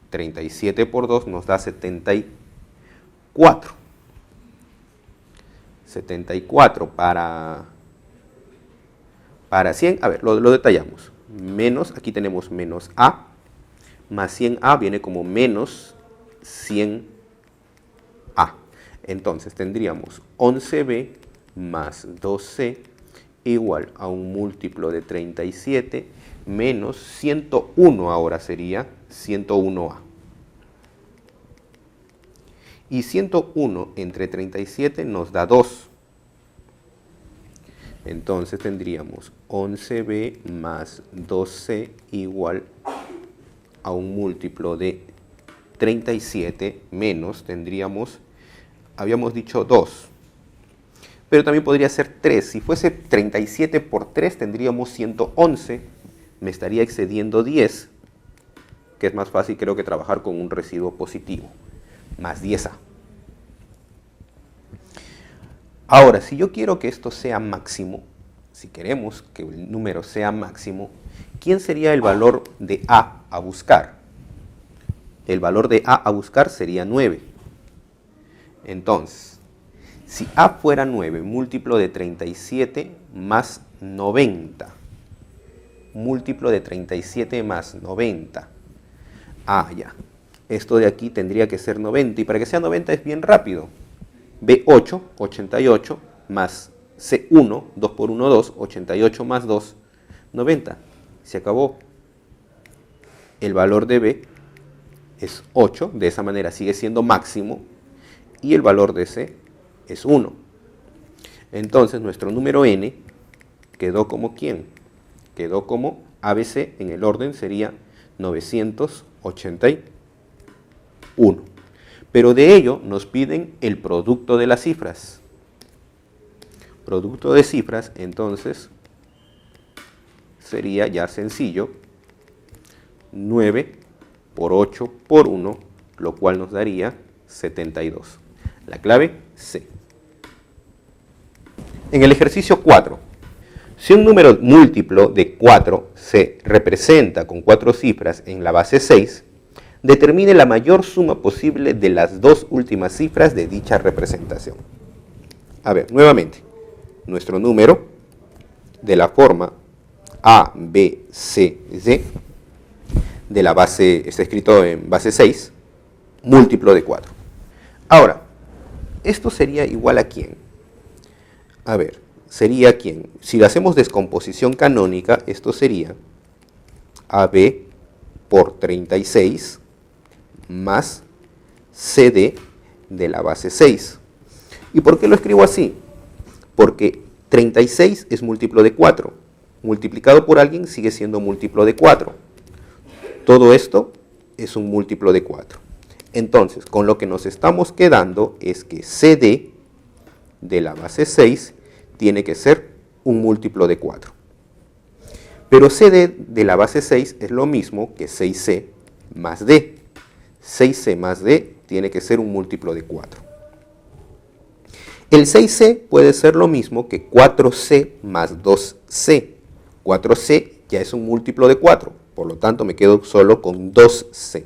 37 por 2 nos da 74. 74 para 100, a ver, lo detallamos. Menos, aquí tenemos menos a, más 100A viene como menos 100A. Entonces tendríamos 11B más 2C igual a un múltiplo de 37 menos 101, ahora sería 101A. Y 101 entre 37 nos da 2. Entonces tendríamos 11B más 2C igual a un múltiplo de 37 menos, tendríamos, habíamos dicho 2. Pero también podría ser 3. Si fuese 37 por 3 tendríamos 111. Me estaría excediendo 10, que es más fácil creo que trabajar con un residuo positivo, más 10A. Ahora, si yo quiero que esto sea máximo, si queremos que el número sea máximo, ¿quién sería el valor de A a buscar? El valor de A a buscar sería 9. Entonces, si A fuera 9, múltiplo de 37 más 90. Múltiplo de 37 más 90. Ah, ya. Esto de aquí tendría que ser 90. Y para que sea 90 es bien rápido. B8, 88, más C1, 2 por 1, 2, 88 más 2, 90. Se acabó. El valor de B es 8, de esa manera sigue siendo máximo, y el valor de C es 1. Entonces nuestro número n quedó como ¿quién? Quedó como ABC, en el orden sería 981. Pero de ello nos piden el producto de las cifras. Producto de cifras, entonces, sería ya sencillo, 9 por 8 por 1, lo cual nos daría 72. La clave C. En el ejercicio 4, si un número múltiplo de 4 se representa con 4 cifras en la base 6, determine la mayor suma posible de las dos últimas cifras de dicha representación. A ver, nuevamente, nuestro número de la forma A, B, C, D, de la base, está escrito en base 6, múltiplo de 4. Ahora, ¿esto sería igual a quién? A ver, sería quién. Si lo hacemos descomposición canónica, esto sería AB por 36 más CD de la base 6. ¿Y por qué lo escribo así? Porque 36 es múltiplo de 4. Multiplicado por alguien sigue siendo múltiplo de 4. Todo esto es un múltiplo de 4. Entonces, con lo que nos estamos quedando es que CD de la base 6 tiene que ser un múltiplo de 4. Pero CD de la base 6 es lo mismo que 6C más D. 6C más D tiene que ser un múltiplo de 4. El 6C puede ser lo mismo que 4C más 2C. 4C ya es un múltiplo de 4, por lo tanto me quedo solo con 2C.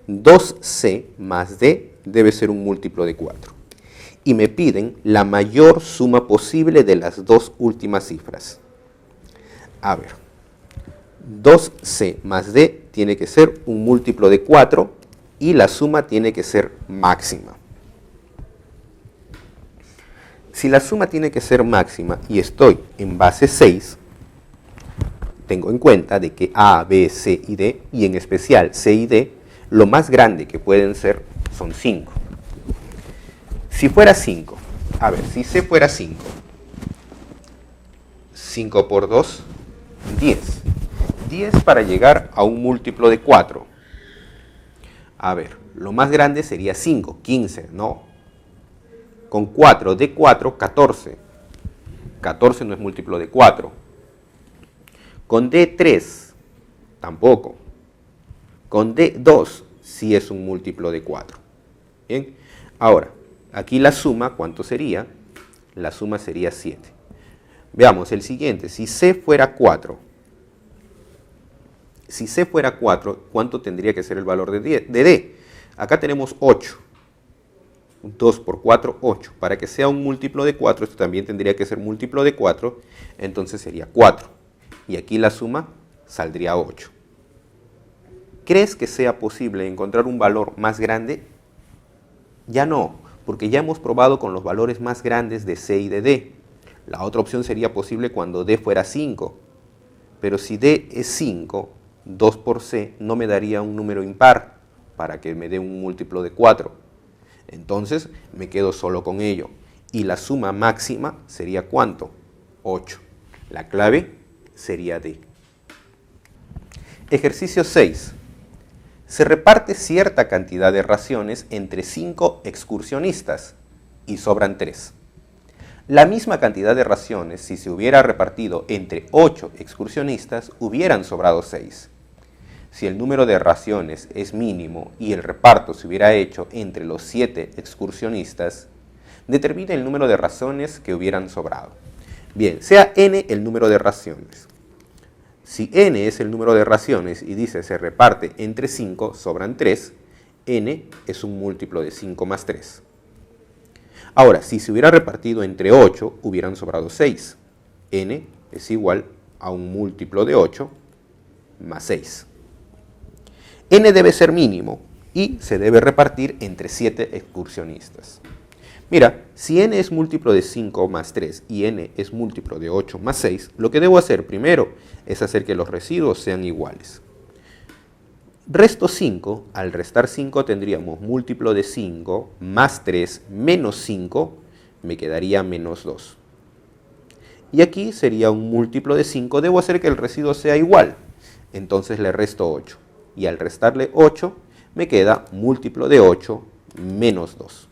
2C más D debe ser un múltiplo de 4. Y me piden la mayor suma posible de las dos últimas cifras. A ver, 2C más D tiene que ser un múltiplo de 4 y la suma tiene que ser máxima. Si la suma tiene que ser máxima y estoy en base 6, tengo en cuenta de que A, B, C y D, y en especial C y D, lo más grande que pueden ser son 5. Si fuera 5, a ver, si C fuera 5, 5 por 2, 10. 10 para llegar a un múltiplo de 4. A ver, lo más grande sería 5, 15, ¿no? Con 4, de 4, 14. 14 no es múltiplo de 4. Con D3, tampoco. Con D2, sí es un múltiplo de 4. Bien, ahora, aquí la suma, ¿cuánto sería? La suma sería 7. Veamos el siguiente, si C fuera 4. Si C fuera 4, ¿cuánto tendría que ser el valor de D? Acá tenemos 8. 2 por 4, 8. Para que sea un múltiplo de 4, esto también tendría que ser múltiplo de 4, entonces sería 4. Y aquí la suma saldría 8. ¿Crees que sea posible encontrar un valor más grande? Ya no, porque ya hemos probado con los valores más grandes de C y de D. La otra opción sería posible cuando D fuera 5. Pero si D es 5, 2 por C no me daría un número impar para que me dé un múltiplo de 4. Entonces me quedo solo con ello. Y la suma máxima sería ¿cuánto? 8. La clave sería D. Ejercicio 6. Se reparte cierta cantidad de raciones entre 5 excursionistas y sobran 3. La misma cantidad de raciones, si se hubiera repartido entre 8 excursionistas, hubieran sobrado 6. Si el número de raciones es mínimo y el reparto se hubiera hecho entre los 7 excursionistas, determine el número de raciones que hubieran sobrado. Bien, sea n el número de raciones. Si n es el número de raciones y dice se reparte entre 5, sobran 3, n es un múltiplo de 5 más 3. Ahora, si se hubiera repartido entre 8, hubieran sobrado 6. N es igual a un múltiplo de 8 más 6. N debe ser mínimo y se debe repartir entre 7 excursionistas. Mira, si n es múltiplo de 5 más 3 y n es múltiplo de 8 más 6, lo que debo hacer primero es hacer que los residuos sean iguales. Resto 5, al restar 5 tendríamos múltiplo de 5 más 3 menos 5, me quedaría menos 2. Y aquí sería un múltiplo de 5, debo hacer que el residuo sea igual, entonces le resto 8. Y al restarle 8, me queda múltiplo de 8 menos 2.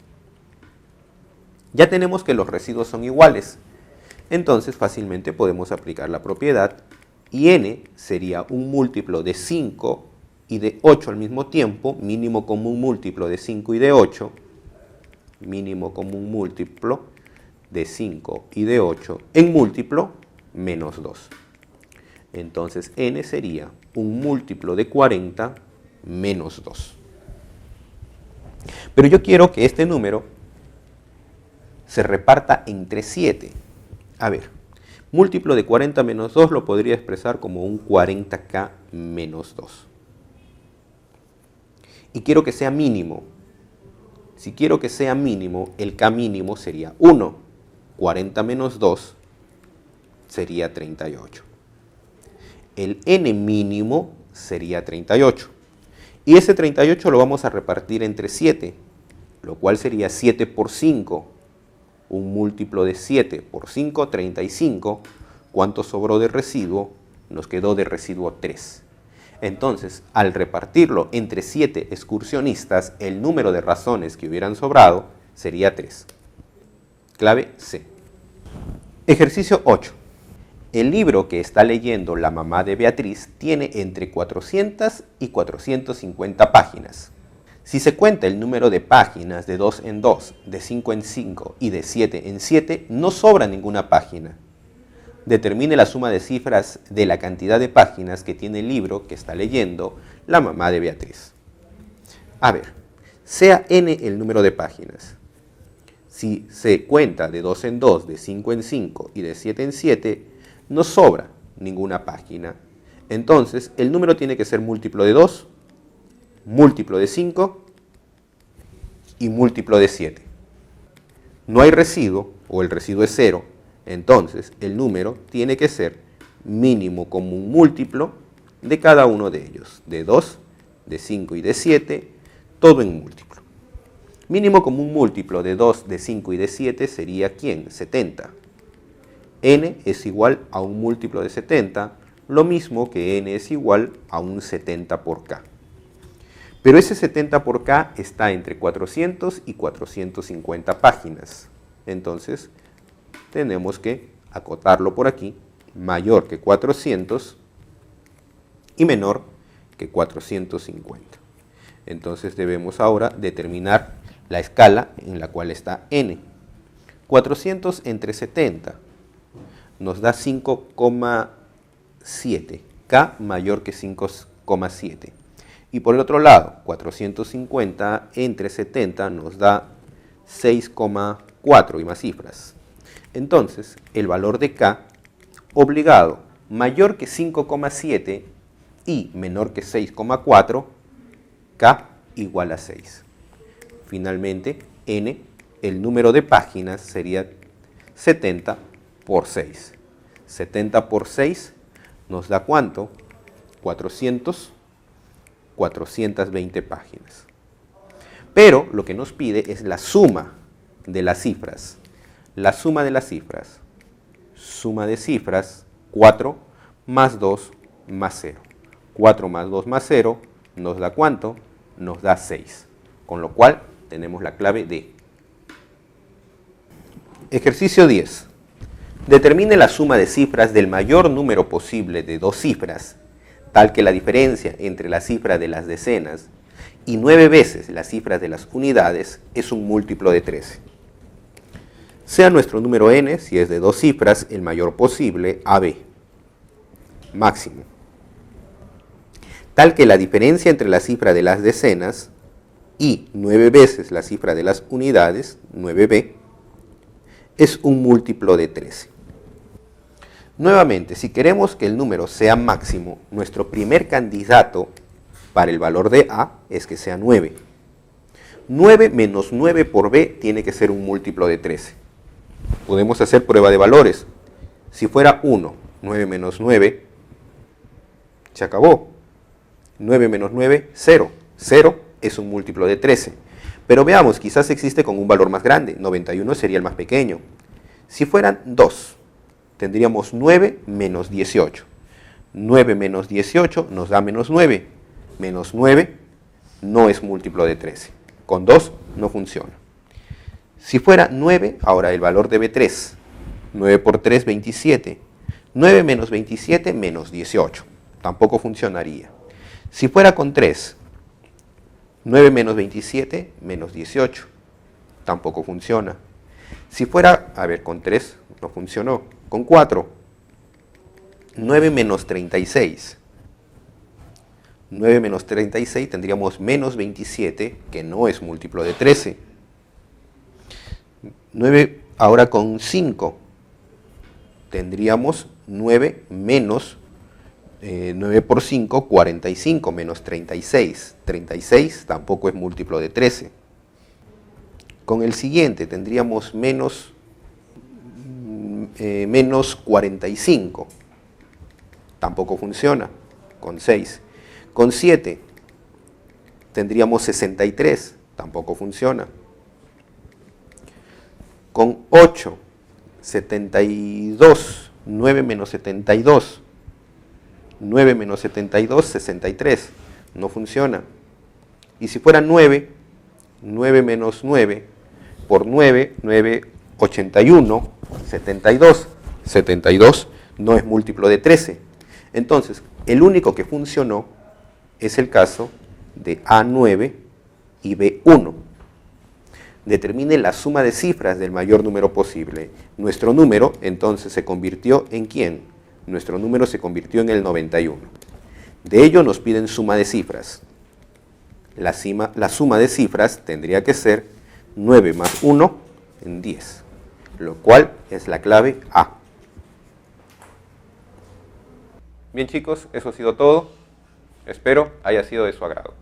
Ya tenemos que los residuos son iguales, entonces fácilmente podemos aplicar la propiedad y n sería un múltiplo de 5 y de 8 al mismo tiempo, mínimo común múltiplo de 5 y de 8, mínimo común múltiplo de 5 y de 8 en múltiplo menos 2. Entonces n sería un múltiplo de 40 menos 2. Pero yo quiero que este número se reparta entre 7. A ver, múltiplo de 40 menos 2 lo podría expresar como un 40k menos 2. Y quiero que sea mínimo. Si quiero que sea mínimo, el k mínimo sería 1. 40 menos 2 sería 38. El n mínimo sería 38. Y ese 38 lo vamos a repartir entre 7, lo cual sería 7 por 5. Un múltiplo de 7 por 5, 35. ¿Cuánto sobró de residuo? Nos quedó de residuo 3. Entonces, al repartirlo entre 7 excursionistas, el número de razones que hubieran sobrado sería 3. Clave C. Ejercicio 8. El libro que está leyendo la mamá de Beatriz tiene entre 400 y 450 páginas. Si se cuenta el número de páginas de 2 en 2, de 5 en 5 y de 7 en 7, no sobra ninguna página. Determine la suma de cifras de la cantidad de páginas que tiene el libro que está leyendo la mamá de Beatriz. A ver, sea n el número de páginas. Si se cuenta de 2 en 2, de 5 en 5 y de 7 en 7, no sobra ninguna página. Entonces, el número tiene que ser múltiplo de 2, múltiplo de 5 y múltiplo de 7. No hay residuo, o el residuo es 0, entonces el número tiene que ser mínimo común múltiplo de cada uno de ellos, de 2, de 5 y de 7, todo en múltiplo. Mínimo común múltiplo de 2, de 5 y de 7 sería ¿quién? 70. N es igual a un múltiplo de 70, lo mismo que n es igual a un 70 por k. Pero ese 70 por k está entre 400 y 450 páginas. Entonces, tenemos que acotarlo por aquí, mayor que 400 y menor que 450. Entonces, debemos ahora determinar la escala en la cual está n. 400 entre 70 nos da 5,7. K mayor que 5,7. Y por el otro lado, 450 entre 70 nos da 6,4 y más cifras. Entonces, el valor de K obligado mayor que 5,7 I menor que 6,4, K igual a 6. Finalmente, N, el número de páginas sería 70 por 6. 70 por 6 nos da ¿cuánto? 420 páginas. Pero lo que nos pide es la suma de las cifras. La suma de las cifras. Suma de cifras, 4 más 2 más 0. 4 más 2 más 0 nos da ¿cuánto? Nos da 6. Con lo cual tenemos la clave D. Ejercicio 10. Determine la suma de cifras del mayor número posible de dos cifras, tal que la diferencia entre la cifra de las decenas y 9 veces la cifra de las unidades es un múltiplo de 13. Sea nuestro número n, si es de dos cifras, el mayor posible, AB, máximo, tal que la diferencia entre la cifra de las decenas y 9 veces la cifra de las unidades, 9b, es un múltiplo de 13. Nuevamente, si queremos que el número sea máximo, nuestro primer candidato para el valor de A es que sea 9. 9 menos 9 por B tiene que ser un múltiplo de 13. Podemos hacer prueba de valores. Si fuera 1, 9 menos 9, se acabó. 9 menos 9, 0. 0 es un múltiplo de 13. Pero veamos, quizás existe con un valor más grande. 91 sería el más pequeño. Si fueran 2, tendríamos 9 menos 18. 9 menos 18 nos da menos 9. Menos 9 no es múltiplo de 13. Con 2 no funciona. Si fuera 9, ahora el valor de B3. 9 por 3, 27. 9 menos 27 menos 18. Tampoco funcionaría. Si fuera con 3, 9 menos 27 menos 18. Tampoco funciona. Si fuera, con 3 no funcionó. Con 4, 9 menos 36. 9 menos 36 tendríamos menos 27, que no es múltiplo de 13. 9, ahora con 5, tendríamos 9 menos 9 por 5, 45, menos 36. 36 tampoco es múltiplo de 13. Con el siguiente tendríamos menos 45. Tampoco funciona. Con 6. Con 7 tendríamos 63. Tampoco funciona. Con 8, 72. 9 menos 72. 9 menos 72, 63. No funciona. Y si fuera 9, 9 menos 9 por 9, 9, 81, 72. 72 no es múltiplo de 13. Entonces, el único que funcionó es el caso de A9 y B1. Determine la suma de cifras del mayor número posible. Nuestro número, entonces, se convirtió ¿en quién? Nuestro número se convirtió en el 91. De ello nos piden suma de cifras. La suma de cifras tendría que ser 9 más 1 en 10, lo cual es la clave A. Bien chicos, eso ha sido todo. Espero haya sido de su agrado.